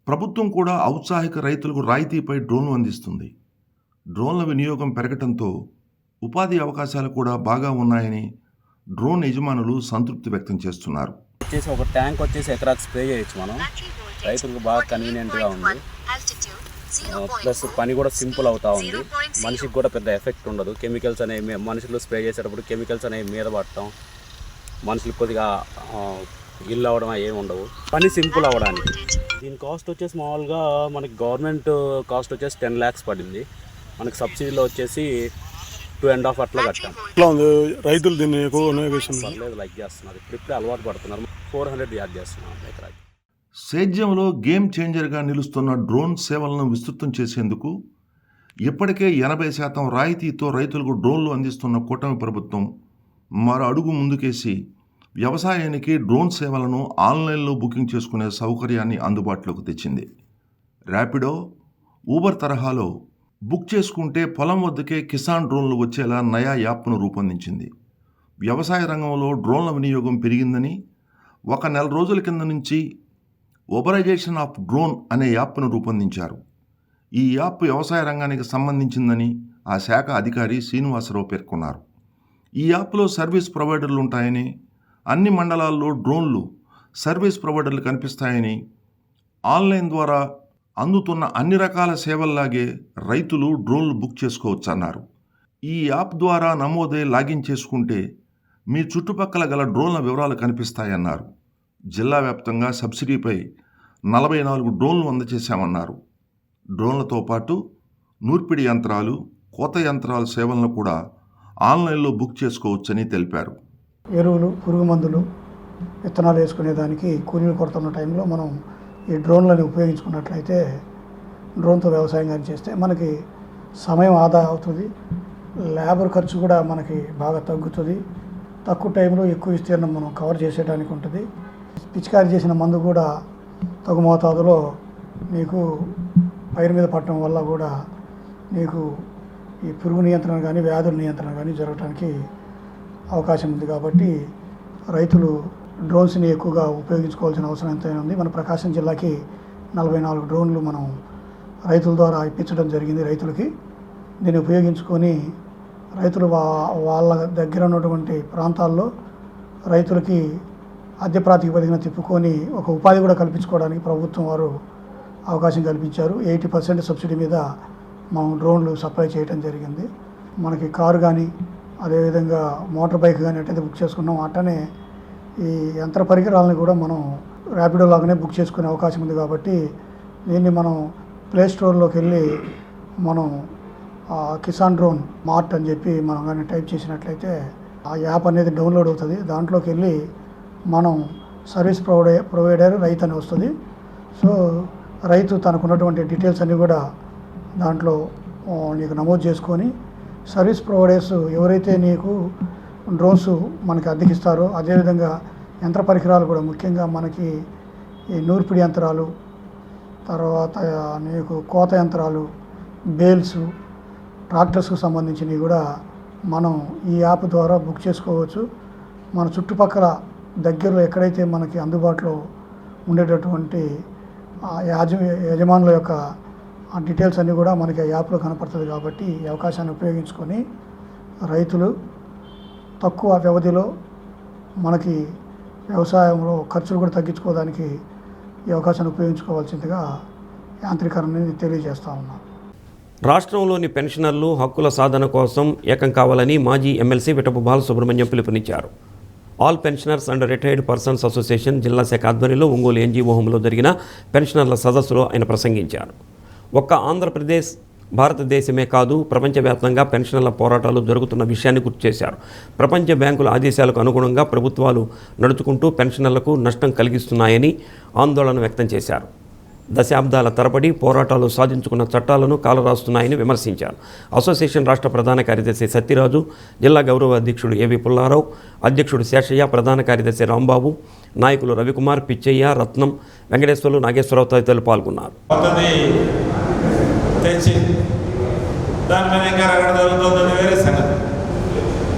ప్రభుత్వం కూడా ఔత్సాహిక రైతులకు రాయితీపై డ్రోన్లు అందిస్తుంది. డ్రోన్ల వినియోగం పెరగటంతో ఉపాధి అవకాశాలు కూడా బాగా ఉన్నాయని డ్రోన్ యజమానులు సంతృప్తి వ్యక్తం చేస్తున్నారు. ఒక ట్యాంక్ వచ్చేసి ఎకరాకు స్ప్రే చేయొచ్చు మనం. రైతులకు బాగా కన్వీనియంట్గా ఉంది. ప్లస్ పని కూడా సింపుల్ అవుతా ఉంది. మనిషికి కూడా పెద్ద ఎఫెక్ట్ ఉండదు. కెమికల్స్ అనేవి మనుషులు స్ప్రే చేసేటప్పుడు కెమికల్స్ అనేవి మీద పడటం, మనుషులకు కొద్దిగా ఇల్లు అవ్వడం ఏమి ఉండవు. పని సింపుల్ అవ్వడానికి. దీని కాస్ట్ వచ్చేసి మామూలుగా మనకి గవర్నమెంట్ కాస్ట్ వచ్చేసి 10 lakhs పడింది. మనకి సబ్సిడీలో వచ్చేసి 2.5 అట్లా కట్టాం. రైతులు దీన్ని పర్లేదు లైక్ చేస్తున్నారు. ఇప్పుడే అలవాటు పడుతున్నారు. 400 యాడ్ చేస్తున్నారు ఎకరాకి. సేద్యంలో గేమ్ చేంజర్గా నిలుస్తున్న డ్రోన్ సేవలను విస్తృతం చేసేందుకు ఇప్పటికే 80% రాయితీతో రైతులకు డ్రోన్లు అందిస్తున్న కూటమి ప్రభుత్వం మరో అడుగు ముందుకేసి వ్యవసాయానికి డ్రోన్ సేవలను ఆన్లైన్లో బుకింగ్ చేసుకునే సౌకర్యాన్ని అందుబాటులోకి తెచ్చింది. ర్యాపిడో, ఊబర్ తరహాలో బుక్ చేసుకుంటే పొలం వద్దకే కిసాన్ డ్రోన్లు వచ్చేలా నయా యాప్ను రూపొందించింది. వ్యవసాయ రంగంలో డ్రోన్ల వినియోగం పెరిగిందని 1 నెల రోజుల కింద నుంచి ఒబరైజేషన్ ఆఫ్ డ్రోన్ అనే యాప్ను రూపొందించారు. ఈ యాప్ వ్యవసాయ రంగానికి సంబంధించిందని ఆ శాఖ అధికారి శ్రీనివాసరావు పేర్కొన్నారు. ఈ యాప్లో సర్వీస్ ప్రొవైడర్లు ఉంటాయని, అన్ని మండలాల్లో డ్రోన్లు సర్వీస్ ప్రొవైడర్లు కనిపిస్తాయని, ఆన్లైన్ ద్వారా అందుతున్న అన్ని రకాల సేవల్లాగే రైతులు డ్రోన్లు బుక్ చేసుకోవచ్చన్నారు. ఈ యాప్ ద్వారా నమోదై లాగిన్ చేసుకుంటే మీ చుట్టుపక్కల గల డ్రోన్ల వివరాలు కనిపిస్తాయన్నారు. జిల్లా వ్యాప్తంగా సబ్సిడీపై 44 డ్రోన్లు అందజేశామన్నారు. డ్రోన్లతో పాటు నూర్పిడి యంత్రాలు, కోత యంత్రాల సేవలను కూడా ఆన్లైన్లో బుక్ చేసుకోవచ్చని తెలిపారు. ఎరువులు, పురుగు మందులు, విత్తనాలు వేసుకునేదానికి కూలీలు కొరత ఉన్న టైంలో మనం ఈ డ్రోన్లను ఉపయోగించుకున్నట్లయితే, డ్రోన్తో వ్యవసాయం కానీ చేస్తే మనకి సమయం ఆదా అవుతుంది, లేబర్ ఖర్చు కూడా మనకి బాగా తగ్గుతుంది, తక్కువ టైంలో ఎక్కువ విస్తీర్ణం మనం కవర్ చేసేయడానికి ఉంటుంది. పిచికారీ చేసిన మందు కూడా తగు మోతాదులో నీకు పైరు మీద పట్టడం వల్ల కూడా నీకు ఈ పురుగు నియంత్రణ కానీ వ్యాధుల నియంత్రణ కానీ జరగడానికి అవకాశం ఉంది. కాబట్టి రైతులు డ్రోన్స్ని ఎక్కువగా ఉపయోగించుకోవాల్సిన అవసరం ఎంతైనా ఉంది. మన ప్రకాశం జిల్లాకి 44 డ్రోన్లు మనం రైతుల ద్వారా ఇప్పించడం జరిగింది రైతులకి. దీన్ని ఉపయోగించుకొని రైతులు వాళ్ళ దగ్గర ఉన్నటువంటి ప్రాంతాల్లో రైతులకి అద్దె ప్రాతిపదికన తిప్పుకొని ఒక ఉపాధి కూడా కల్పించుకోవడానికి ప్రభుత్వం వారు అవకాశం కల్పించారు. 80% సబ్సిడీ మీద మనం డ్రోన్లు సప్లై చేయడం జరిగింది. మనకి కారు కానీ అదేవిధంగా మోటార్ బైక్ కానీ ఎట్టయితే బుక్ చేసుకున్నాం అట్టనే ఈ యంత్ర పరికరాలను కూడా మనం ర్యాపిడో లాగానే బుక్ చేసుకునే అవకాశం ఉంది. కాబట్టి దీన్ని మనం ప్లే స్టోర్లోకి వెళ్ళి మనం కిసాన్ డ్రోన్ మార్ట్ అని చెప్పి మనం కానీ టైప్ చేసినట్లయితే ఆ యాప్ అనేది డౌన్లోడ్ అవుతుంది. దాంట్లోకి వెళ్ళి మనం సర్వీస్ ప్రొవైడర్ రైతు అని వస్తుంది. సో రైతు తనకున్నటువంటి డీటెయిల్స్ అన్నీ కూడా దాంట్లో నీకు నమోదు చేసుకొని సర్వీస్ ప్రొవైడర్స్ ఎవరైతే నీకు డ్రోన్స్ మనకి అద్దెకిస్తారో, అదేవిధంగా యంత్ర పరికరాలు కూడా ముఖ్యంగా మనకి ఈ నూర్పిడి యంత్రాలు, తర్వాత నీకు కోత యంత్రాలు, బేల్స్, ట్రాక్టర్స్కు సంబంధించినవి కూడా మనం ఈ యాప్ ద్వారా బుక్ చేసుకోవచ్చు. మన చుట్టుపక్కల దగ్గరలో ఎక్కడైతే మనకి అందుబాటులో ఉండేటటువంటి యజమానుల యొక్క డీటెయిల్స్ అన్నీ కూడా మనకి ఆ యాప్లో కనపడుతుంది. కాబట్టి ఈ అవకాశాన్ని ఉపయోగించుకొని రైతులు తక్కువ వ్యవధిలో మనకి వ్యవసాయంలో ఖర్చులు కూడా తగ్గించుకోవడానికి ఈ అవకాశాన్ని ఉపయోగించుకోవాల్సిందిగా యాంత్రీకరణని తెలియజేస్తా ఉన్నాను. రాష్ట్రంలోని పెన్షనర్లు హక్కుల సాధన కోసం ఏకం కావాలని మాజీ ఎమ్మెల్సీ విటపు బాలసుబ్రహ్మణ్యం పిలుపునిచ్చారు. All pensioners and retired persons association జిల్లా శాఖ ఆధ్వర్యంలో ఒంగోలు ఎన్జీఓ హోంలో జరిగిన పెన్షనర్ల సదస్సులో ఆయన ప్రసంగించారు. ఒక్క ఆంధ్రప్రదేశ్, భారతదేశమే కాదు ప్రపంచవ్యాప్తంగా పెన్షనర్ల పోరాటాలు జరుగుతున్న విషయాన్ని గుర్తు చేశారు. ప్రపంచ బ్యాంకుల ఆదేశాలకు అనుగుణంగా ప్రభుత్వాలు నడుచుకుంటూ పెన్షనర్లకు నష్టం కలిగిస్తున్నాయని ఆందోళన వ్యక్తం చేశారు. దశాబ్దాల తరబడి పోరాటాలు సాధించుకున్న చట్టాలను కాలరాస్తున్నాయని విమర్శించారు. అసోసియేషన్ రాష్ట్ర ప్రధాన కార్యదర్శి సత్యరాజు, జిల్లా గౌరవ అధ్యక్షుడు ఏవి పుల్లారావు, అధ్యక్షుడు శేషయ్య, ప్రధాన కార్యదర్శి రాంబాబు, నాయకులు రవికుమార్, పిచ్చయ్య, రత్నం, వెంకటేశ్వర్లు, నాగేశ్వరరావు తదితరులు పాల్గొన్నారు. దాని మీద ఇంకా రగడ జరుగుతుందని వేరే సంగతి.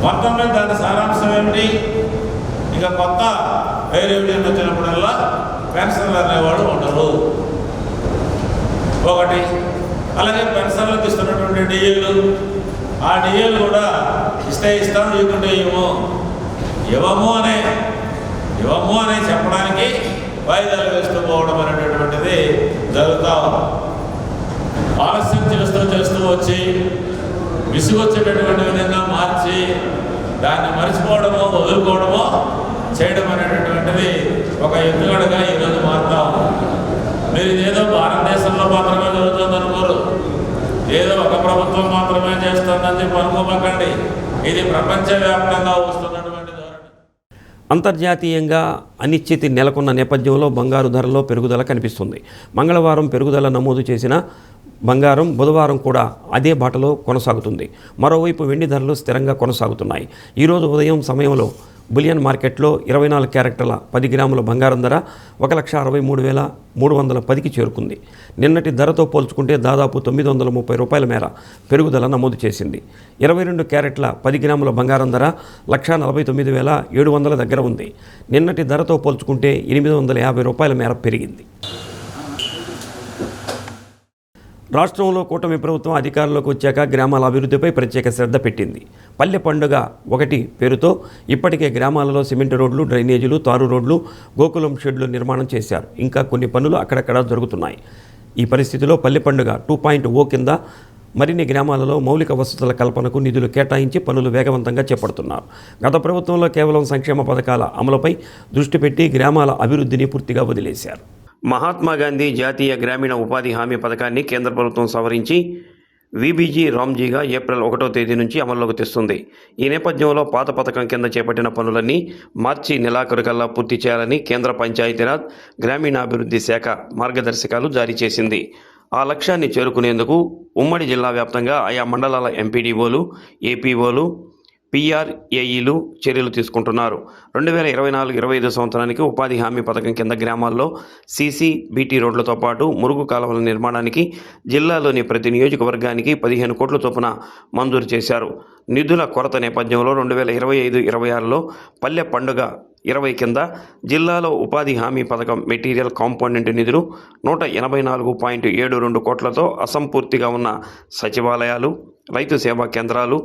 మొత్తం మీద దాని సారాంశం ఏమిటి? ఇక కొత్త వేరే వచ్చినప్పుడల్లా పెన్షన్లు అనేవాడు ఉండరు. ఒకటి, అలాగే పెన్షన్లకు ఇస్తున్నటువంటి డిఏలు, ఆ డిఏలు కూడా ఇస్తే ఇస్తాం, ఇవ్వకుంటే ఇవ్వము అనే చెప్పడానికి వాయిదాలు వేస్తూ పోవడం అనేటటువంటిది జరుగుతూ ఉంది. ఆలస్యం చేస్తూ వచ్చి విసుగొచ్చేటటువంటి విధంగా మార్చి దాన్ని మర్చిపోవడమో వదులుకోవడమో చేయడం అనేటటువంటిది ఒక ఎత్తుగడగా ఈరోజు మారుతా ఉంది. మీరు ఇదేదో భారతదేశంలో మాత్రమే జరుగుతుంది అనుకోరు, ఏదో ఒక ప్రభుత్వం మాత్రమే చేస్తుందని చెప్పి అనుకోమకండి. ఇది ప్రపంచవ్యాప్తంగా వస్తున్నటువంటి ధోరణి. అంతర్జాతీయంగా అనిశ్చితి నెలకొన్న నేపథ్యంలో బంగారు ధరలో పెరుగుదల కనిపిస్తుంది. మంగళవారం పెరుగుదల నమోదు చేసిన బంగారం బుధవారం కూడా అదే బాటలో కొనసాగుతుంది. మరోవైపు వెండి ధరలు స్థిరంగా కొనసాగుతున్నాయి. ఈరోజు ఉదయం సమయంలో బులియన్ మార్కెట్లో 24 క్యారెక్టర్ల 10 గ్రాముల బంగారం ధర 1,63,310కి చేరుకుంది. నిన్నటి ధరతో పోల్చుకుంటే దాదాపు 930 రూపాయల మేర పెరుగుదల నమోదు చేసింది. 22 క్యారెట్ల 10 గ్రాముల బంగారం ధర 1,49,700 దగ్గర ఉంది. నిన్నటి ధరతో పోల్చుకుంటే 850 రూపాయల మేర పెరిగింది. రాష్ట్రంలో కూటమి ప్రభుత్వం అధికారంలోకి వచ్చాక గ్రామాల అభివృద్ధిపై ప్రత్యేక శ్రద్ధ పెట్టింది. పల్లె పండుగ 1 పేరుతో ఇప్పటికే గ్రామాలలో సిమెంట్ రోడ్లు, డ్రైనేజీలు, తారు రోడ్లు, గోకులం షెడ్లు నిర్మాణం చేశారు. ఇంకా కొన్ని పనులు అక్కడక్కడ జరుగుతున్నాయి. ఈ పరిస్థితిలో పల్లె పండుగ 2.0 కింద మరిన్ని గ్రామాలలో మౌలిక వసతుల కల్పనకు నిధులు కేటాయించి పనులు వేగవంతంగా చేపడుతున్నారు. గత ప్రభుత్వంలో కేవలం సంక్షేమ పథకాల అమలుపై దృష్టి పెట్టి గ్రామాల అభివృద్ధిని పూర్తిగా వదిలేశారు. మహాత్మాగాంధీ జాతీయ గ్రామీణ ఉపాధి హామీ పథకాన్ని కేంద్ర ప్రభుత్వం సవరించి వీబీజీ రామ్జీగా ఏప్రిల్ 1వ తేదీ నుంచి అమల్లోకి తెస్తుంది. ఈ నేపథ్యంలో పాత పథకం కింద చేపట్టిన పనులన్నీ మార్చి నెలాఖరుకల్లా పూర్తి చేయాలని కేంద్ర పంచాయతీరాజ్ గ్రామీణాభివృద్ధి శాఖ మార్గదర్శకాలు జారీ చేసింది. ఆ లక్ష్యాన్ని చేరుకునేందుకు ఉమ్మడి జిల్లా వ్యాప్తంగా ఆయా మండలాల ఎంపీడీఓలు, ఏపీఓలు, పీఆర్ఏఈలు చర్యలు తీసుకుంటున్నారు. 2024-25 సంవత్సరానికి ఉపాధి హామీ పథకం కింద గ్రామాల్లో సీసీ, బీటీ రోడ్లతో పాటు మురుగు కాలువల నిర్మాణానికి జిల్లాలోని ప్రతి నియోజకవర్గానికి 15 కోట్ల చొప్పున మంజూరు చేశారు. నిధుల కొరత నేపథ్యంలో 2025-26లో పల్లె పండుగ 20 కింద జిల్లాలో ఉపాధి హామీ పథకం మెటీరియల్ కాంపోనెంట్ నిధులు 184.72 కోట్లతో అసంపూర్తిగా ఉన్న సచివాలయాలు, రైతు సేవా కేంద్రాలు,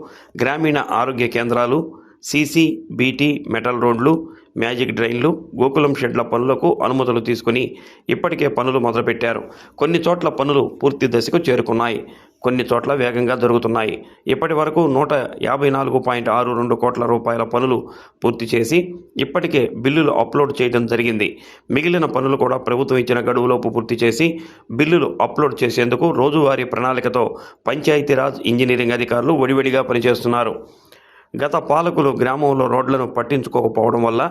గ్రామీణ ఆరోగ్య కేంద్రాలు, సీసీ, బీటీ, మెటల్ రోడ్లు, మ్యాజిక్ డ్రైన్లు, గోకులం షెడ్ల పనులకు అనుమతులు తీసుకుని ఇప్పటికే పనులు మొదలుపెట్టారు. కొన్ని చోట్ల పనులు పూర్తి దశకు చేరుకున్నాయి. కొన్ని చోట్ల వేగంగా జరుగుతున్నాయి. ఇప్పటి వరకు 154.62 కోట్ల రూపాయల పనులు పూర్తి చేసి ఇప్పటికే బిల్లులు అప్లోడ్ చేయడం జరిగింది. మిగిలిన పనులు కూడా ప్రభుత్వం ఇచ్చిన గడువులోపు పూర్తి చేసి బిల్లులు అప్లోడ్ చేసేందుకు రోజువారీ ప్రణాళికతో పంచాయతీరాజ్ ఇంజనీరింగ్ అధికారులు ఒడివడిగా పనిచేస్తున్నారు. గత పాలకులు గ్రామంలో రోడ్లను పట్టించుకోకపోవడం వల్ల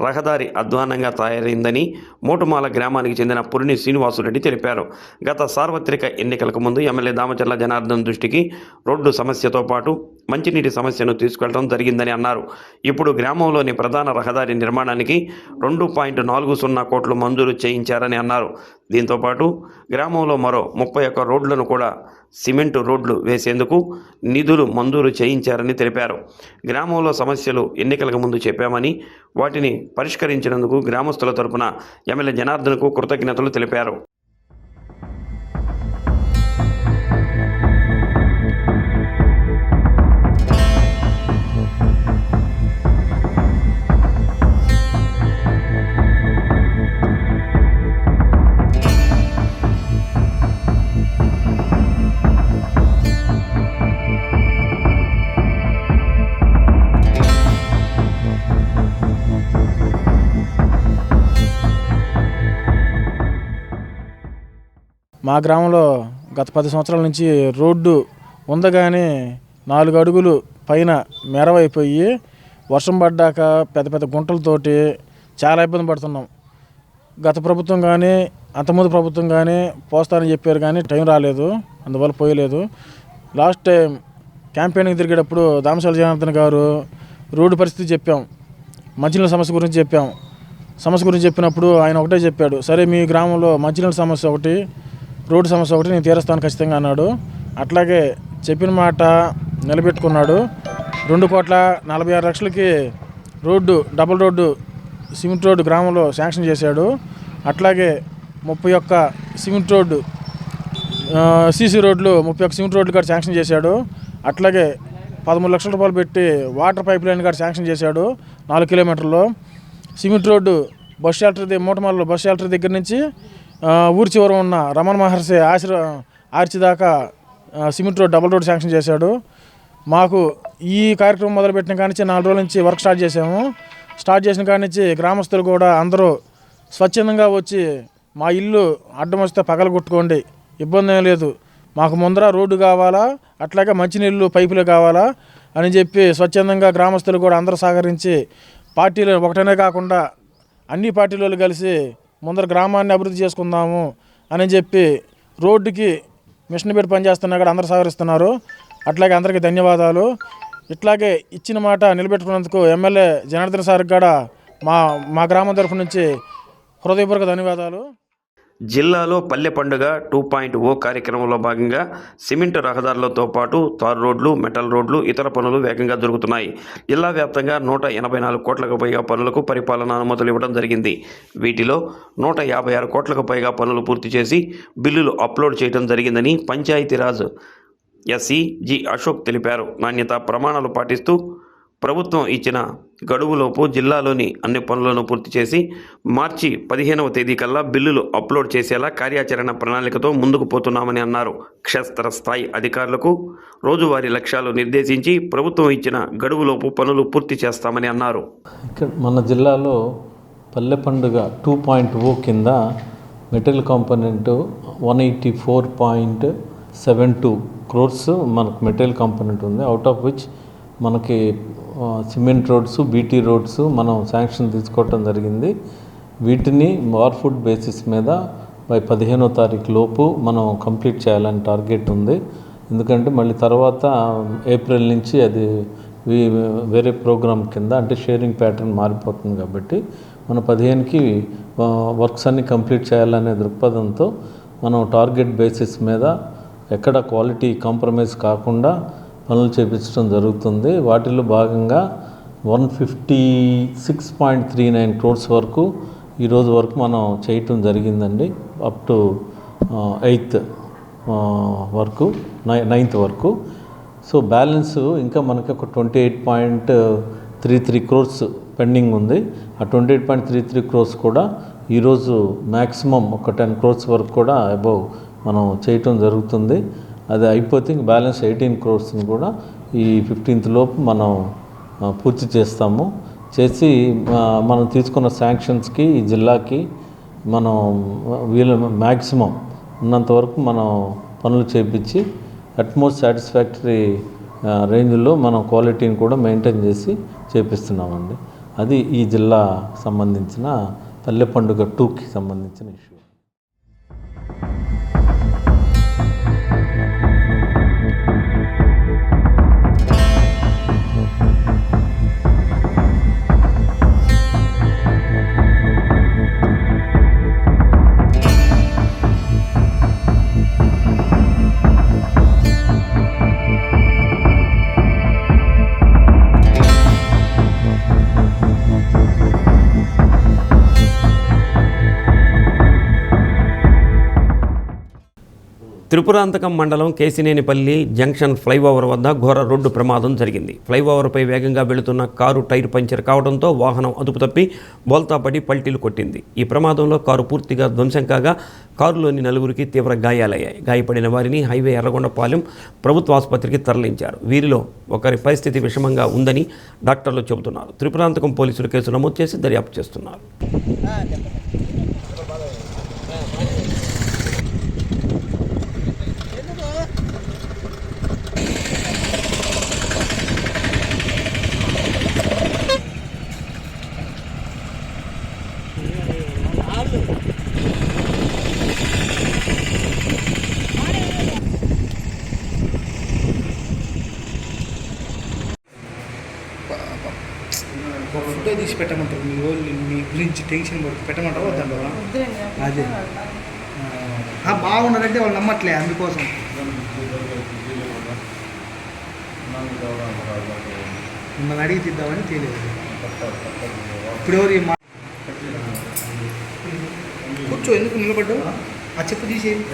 రహదారి అధ్వాన్నంగా తయారైందని మోటుమాల గ్రామానికి చెందిన పురిని శ్రీనివాసురెడ్డి తెలిపారు. గత సార్వత్రిక ఎన్నికలకు ముందు ఎమ్మెల్యే దామచర్ల జనార్దన్ దృష్టికి రోడ్డు సమస్యతో పాటు మంచినీటి సమస్యను తీసుకెళ్లడం జరిగిందని అన్నారు. ఇప్పుడు గ్రామంలోని ప్రధాన రహదారి నిర్మాణానికి 2.40 కోట్లు మంజూరు చేయించారని అన్నారు. దీంతోపాటు గ్రామంలో మరో 31 రోడ్లను కూడా సిమెంటు రోడ్లు వేసేందుకు నిధులు మంజూరు చేయించారని తెలిపారు. గ్రామంలో సమస్యలు ఎన్నికలకు ముందు చెప్పామని వాటిని పరిష్కరించినందుకు గ్రామస్తుల తరపున ఎమ్మెల్యే జనార్దన్కు కృతజ్ఞతలు తెలిపారు. మా గ్రామంలో గత 10 సంవత్సరాల నుంచి రోడ్డు ఉందగానే 4 అడుగులు పైన మెరవైపోయి వర్షం పడ్డాక పెద్ద పెద్ద గుంటలతోటి చాలా ఇబ్బంది పడుతున్నాం. గత ప్రభుత్వం కానీ అంతకుముందు ప్రభుత్వం కానీ పోస్తారని చెప్పారు కానీ టైం రాలేదు, అందువల్ల పోయలేదు. లాస్ట్ టైం క్యాంపెయినింగ్ తిరిగేటప్పుడు దామచర్ల జనార్దన్ గారు రోడ్డు పరిస్థితి చెప్పాం, మంచినీళ్ళ సమస్య గురించి చెప్పినప్పుడు ఆయన ఒకటే చెప్పాడు, సరే మీ గ్రామంలో మంచినీళ్ళ సమస్య ఒకటి, రోడ్డు సమస్య ఒకటి నేను తీరుస్తాను ఖచ్చితంగా అన్నాడు. అట్లాగే చెప్పిన మాట నిలబెట్టుకున్నాడు. 2,46,00,000కి road, double road, cement road గ్రామంలో శాంక్షన్ చేశాడు. అట్లాగే 31 సిమెంట్ రోడ్డు, సీసీ రోడ్లు 31 సిమెంట్ రోడ్లు కూడా శాంక్షన్ చేశాడు. అట్లాగే 13 లక్షల రూపాయలు పెట్టి వాటర్ పైప్ లైన్ కూడా శాంక్షన్ చేశాడు 4 కిలోమీటర్లు. సిమెంట్ రోడ్డు బస్ షెల్టర్, మూటమాలలో బస్ షెల్టర్ దగ్గర నుంచి ఊరి చివర ఉన్న రమణ మహర్షి ఆర్చి దాకా cement road, double road sanction చేశాడు. మాకు ఈ కార్యక్రమం మొదలుపెట్టిన కాడి నుంచి 4 రోజుల నుంచి వర్క్ స్టార్ట్ చేసాము. స్టార్ట్ చేసిన కాడి నుంచి గ్రామస్తులు కూడా అందరూ స్వచ్ఛందంగా వచ్చి మా ఇల్లు అడ్డం వస్తే పగలగొట్టుకోండి, ఇబ్బంది ఏం లేదు, మాకు ముందర రోడ్డు కావాలా, అట్లాగే మంచినీళ్ళు పైపులు కావాలా అని చెప్పి స్వచ్ఛందంగా గ్రామస్తులు కూడా అందరూ సహకరించి పార్టీలు ఒకటనే కాకుండా అన్ని పార్టీలు కలిసి ముందర గ్రామాన్ని అభివృద్ధి చేసుకుందాము అని చెప్పి రోడ్డుకి మిషన్ పెట్టి పనిచేస్తున్నా కూడా అందరూ సహకరిస్తున్నారు. అట్లాగే అందరికీ ధన్యవాదాలు. ఇట్లాగే ఇచ్చిన మాట నిలబెట్టుకున్నందుకు ఎమ్మెల్యే జనార్దన్ సార్ కూడా మా గ్రామం తరఫు నుంచి హృదయపూర్వక ధన్యవాదాలు. జిల్లాలో పల్లె పండుగ 2.0 కార్యక్రమంలో భాగంగా సిమెంట్ రహదారులతో పాటు తారు రోడ్లు, మెటల్ రోడ్లు, ఇతర పనులు వేగంగా జరుగుతున్నాయి. జిల్లా వ్యాప్తంగా 184 కోట్లకు పైగా పనులకు పరిపాలనా అనుమతులు ఇవ్వడం జరిగింది. వీటిలో 156 కోట్లకు పైగా పనులు పూర్తి చేసి బిల్లులు అప్లోడ్ చేయడం జరిగిందని పంచాయతీరాజ్ ఎస్సీ జి అశోక్ తెలిపారు. నాణ్యతా ప్రమాణాలు పాటిస్తూ ప్రభుత్వం ఇచ్చిన గడువులోపు జిల్లాలోని అన్ని పనులను పూర్తి చేసి మార్చి 15వ తేదీ కల్లా బిల్లులు అప్లోడ్ చేసేలా కార్యాచరణ ప్రణాళికతో ముందుకు పోతున్నామని అన్నారు. క్షేత్రస్థాయి అధికారులకు రోజువారీ లక్ష్యాలు నిర్దేశించి ప్రభుత్వం ఇచ్చిన గడువులోపు పనులు పూర్తి చేస్తామని అన్నారు. ఇక్కడ మన జిల్లాలో పల్లె పండుగ 2.0 కింద మెటీరియల్ కాంపోనెంట్ 184.72 క్రోర్స్ మనకు మెటీరియల్ కాంపోనెంట్ ఉంది. అవుట్ ఆఫ్ విచ్ మనకి సిమెంట్ రోడ్స్, బీటీ రోడ్స్ మనం శాంక్షన్ తీసుకోవటం జరిగింది. వీటిని మార్ఫుడ్ బేసిస్ మీద బై 15వ తారీఖు లోపు మనం కంప్లీట్ చేయాలని టార్గెట్ ఉంది. ఎందుకంటే మళ్ళీ తర్వాత ఏప్రిల్ నుంచి అది వేరే ప్రోగ్రామ్ కింద అంటే షేరింగ్ ప్యాటర్న్ మారిపోతుంది కాబట్టి మన 15కి వర్క్స్ అన్ని కంప్లీట్ చేయాలనే దృక్పథంతో మనం టార్గెట్ బేసిస్ మీద ఎక్కడ క్వాలిటీ కాంప్రమైజ్ కాకుండా పనులు చేపించడం జరుగుతుంది. వాటిలో భాగంగా 156.39 క్రోర్స్ వరకు ఈరోజు వరకు మనం చేయటం జరిగిందండి. అప్ టు 9th వరకు. సో బ్యాలెన్స్ ఇంకా మనకి ఒక 28.33 క్రోర్స్ పెండింగ్ ఉంది. ఆ 28.33 క్రోర్స్ కూడా ఈరోజు మ్యాక్సిమం ఒక 10 క్రోర్స్ వరకు కూడా అబౌవ్ మనం చేయటం జరుగుతుంది. అది అయిపోతే ఇంక బ్యాలెన్స్ 18 క్రోర్స్ని కూడా ఈ 15th లోపు మనం పూర్తి చేస్తాము. చేసి మనం తీసుకున్న శాంక్షన్స్కి ఈ జిల్లాకి మనం వీళ్ళ మ్యాక్సిమం ఉన్నంతవరకు మనం పనులు చేపించి అట్మోస్ట్ సాటిస్ఫాక్టరీ రేంజ్లో మనం క్వాలిటీని కూడా మెయింటైన్ చేసి చేపిస్తున్నామండి. అది ఈ జిల్లా సంబంధించిన పల్లె పండుగ 2కి సంబంధించిన ఇష్యూ. త్రిపురాంతకం మండలం కేసినేనిపల్లి జంక్షన్ ఫ్లైఓవర్ వద్ద ఘోర రోడ్డు ప్రమాదం జరిగింది. ఫ్లైఓవర్పై వేగంగా వెళుతున్న కారు టైర్ పంచర్ కావడంతో వాహనం అదుపు తప్పి బోల్తాపడి పల్టీలు కొట్టింది. ఈ ప్రమాదంలో కారు పూర్తిగా ధ్వంసం కాగా కారులోని నలుగురికి తీవ్ర గాయాలయ్యాయి. గాయపడిన వారిని హైవే ఎర్రగొండపాలెం ప్రభుత్వ ఆసుపత్రికి తరలించారు. వీరిలో ఒకరి పరిస్థితి విషమంగా ఉందని డాక్టర్లు చెబుతున్నారు. త్రిపురాంతకం పోలీసులు కేసు నమోదు చేసి దర్యాప్తు చేస్తున్నారు. ఫోటో తీసి పెట్టమంటారు. మీ గురించి టెన్షన్ పడుతుంది, పెట్టమంటారు వద్దంటారా? అదే బాగున్నారంటే వాళ్ళు నమ్మట్లే, అందుకోసం. మిమ్మల్ని అడిగి తీద్దామని తెలియదు. ఇప్పుడు ఎవరు కూర్చో, ఎందుకు నిలబడ్డావు? ఆ చెప్పు తీసేది.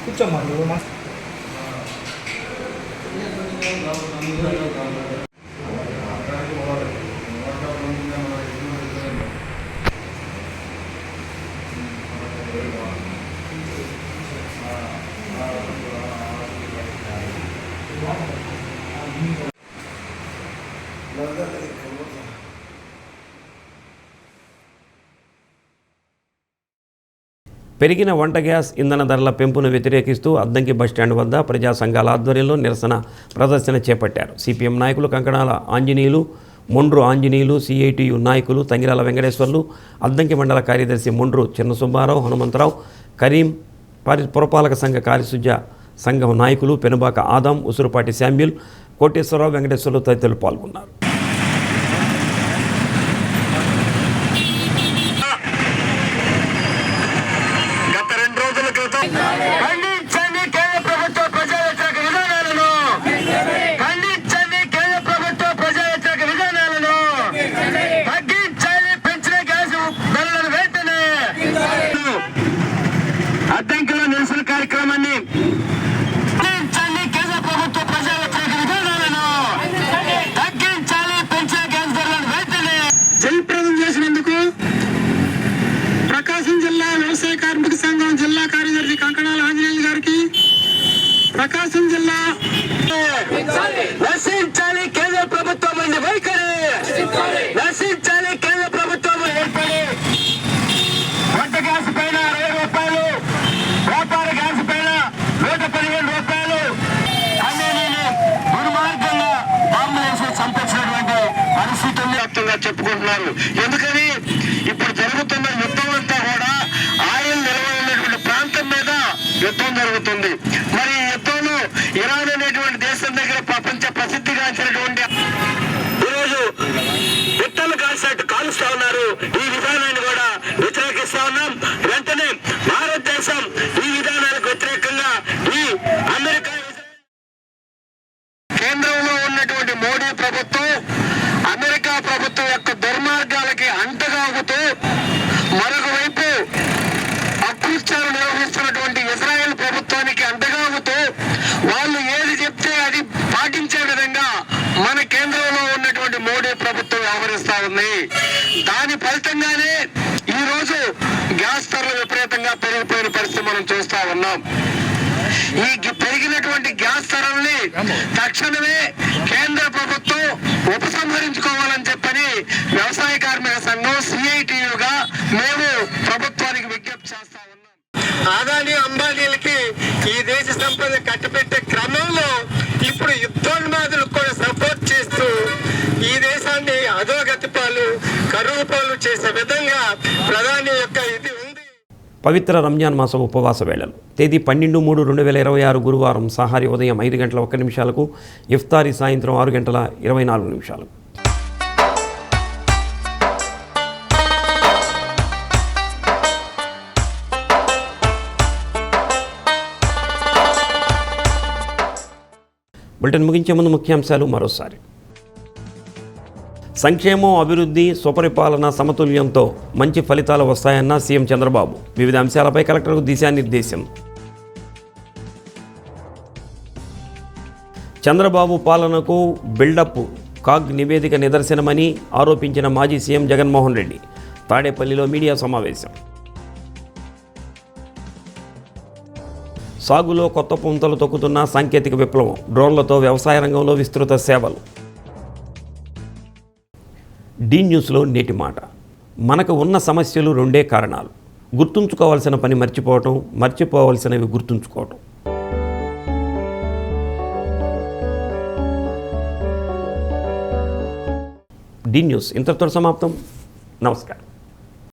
కూర్చోమ్మా. పెరిగిన వంట గ్యాస్ ఇంధన ధరల పెంపును వ్యతిరేకిస్తూ అద్దంకి బస్టాండ్ వద్ద ప్రజా సంఘాల ఆధ్వర్యంలో నిరసన ప్రదర్శన చేపట్టారు. సిపిఎం నాయకులు కంకణాల ఆంజనేయులు, మొండ్రు ఆంజనేయులు, సిఐటియు నాయకులు తంగిరాల వెంకటేశ్వర్లు, అద్దంకి మండల కార్యదర్శి మొండ్రు చిన్న సుబ్బారావు, హనుమంతరావు, కరీం, పురపాలక సంఘ కార్యసుజ సంఘం నాయకులు పెనుబాక ఆదాం, ఉసురుపాటి శామ్యుల్, కోటేశ్వరరావు, వెంకటేశ్వర్లు తదితరులు పాల్గొన్నారు. అద్దంకిలో నిరసన కార్యక్రమాన్ని తగ్గించాలి, పెంచిన గ్యాస్ ధరలను వెంటనే జయప్రదం చేసినందుకు ప్రకాశం జిల్లా వ్యవసాయ కార్మిక సంఘం జిల్లా కార్యదర్శి కంకణాల ఆంజనేయులు గారికి, ప్రకాశం జిల్లా నశించాలి కేంద్ర ప్రభుత్వం వైఖరి, నశించాలి కేంద్ర ప్రభుత్వం ఏర్పడి వంట గ్యాస్ పైన 60 రూపాయలు, వ్యాపార గ్యాస్ పైన 115 రూపాయలు అనేది దుర్మార్గంగా బాంబులు వేసి చంపించినటువంటి పరిస్థితుల్ని వ్యాప్తంగా చెప్పుకుంటున్నారు. ఎందుకని ఇప్పుడు జరుగుతున్న యుద్ధం అంతా కూడా ఆయిల్ నిల్వ ఉన్నటువంటి ప్రాంతం మీద యుద్ధం జరుగుతుంది. మరి ఈ యుద్ధంలో ఇరాన్ అనేటువంటి దేశం దగ్గర ప్రపంచ ప్రసిద్ధిగాంచినటువంటి ఈరోజు విత్తలు కాల్సినట్టు కాలుస్తా ఉన్నారు. ఈ విధానాన్ని కూడా వ్యతిరేకిస్తా ఉన్నాం. వెంటనే భారతదేశం ఈ విధానాలకు వ్యతిరేకంగా ఈ అమెరికా కేంద్రంలో ఉన్నటువంటి మోడీ ప్రభుత్వం అమెరికా ప్రభుత్వం యొక్క దుర్మార్గాలకి అంటగాగుతూ మరొక వైపు అకృత్యాలు నిర్వహిస్తున్నటువంటి ఇజ్రాయెల్ ప్రభుత్వానికి అంటగాగుతూ వాళ్ళు ఏది చెప్తే అది పాటించే విధంగా మన కేంద్రంలో ఉన్నటువంటి మోడీ ప్రభుత్వం వ్యవహరిస్తా ఉంది. దాని ఫలితంగానే ఈ రోజు గ్యాస్ ధరలు విపరీతంగా పెరిగిపోయిన పరిస్థితి మనం చూస్తా ఉన్నాం. ఈ పెరిగినటువంటి గ్యాస్ ధరల్ని తక్షణమే కేంద్ర ప్రభుత్వం ఉపసంహరించుకోవాలని చెప్పని వ్యవసాయ కార్మిక సంఘం సిఐటియుగా మేము ప్రభుత్వానికి విజ్ఞప్తి చేస్తా ఉన్నాం. అదాని అంబానీలకి ఈ దేశ సంపద కట్టబెట్టే క్రమంలో ఇప్పుడు యుద్ధోన్మాదులకు కూడా సపోర్ట్ చేస్తూ ఈ దేశాన్ని అధోగతి పాలు, కరువు పాలు చేసే విధంగా ప్రధాని యొక్క ఇది ఉంది. పవిత్ర రంజాన్ మాసం ఉపవాస వేళలు తేదీ 12/3/2026 గురువారం సహారీ ఉదయం 5:01 ఇఫ్తారీ సాయంత్రం 6:24. బులెటిన్ ముగించే ముందు ముఖ్యాంశాలు మరోసారి. సంక్షేమం, అభివృద్ధి, స్వపరిపాలన సమతుల్యంతో మంచి ఫలితాలు వస్తాయన్న సీఎం చంద్రబాబు. వివిధ అంశాలపై కలెక్టర్కు దిశానిర్దేశం. చంద్రబాబు పాలనకు బిల్డప్ కాగ్ నివేదిక నిదర్శనమని ఆరోపించిన మాజీ సీఎం జగన్మోహన్ రెడ్డి. తాడేపల్లిలో మీడియా సమావేశం. సాగులో కొత్త పుంతలు తొక్కుతున్న సాంకేతిక విప్లవం, డ్రోన్లతో వ్యవసాయ రంగంలో విస్తృత సేవలు. డి న్యూస్లో నేటి మాట. మనకు ఉన్న సమస్యలు 2 కారణాలు: గుర్తుంచుకోవాల్సిన పని మర్చిపోవటం, మర్చిపోవలసినవి గుర్తుంచుకోవటం. డి న్యూస్ ఇంతటితో సమాప్తం. నమస్కారం.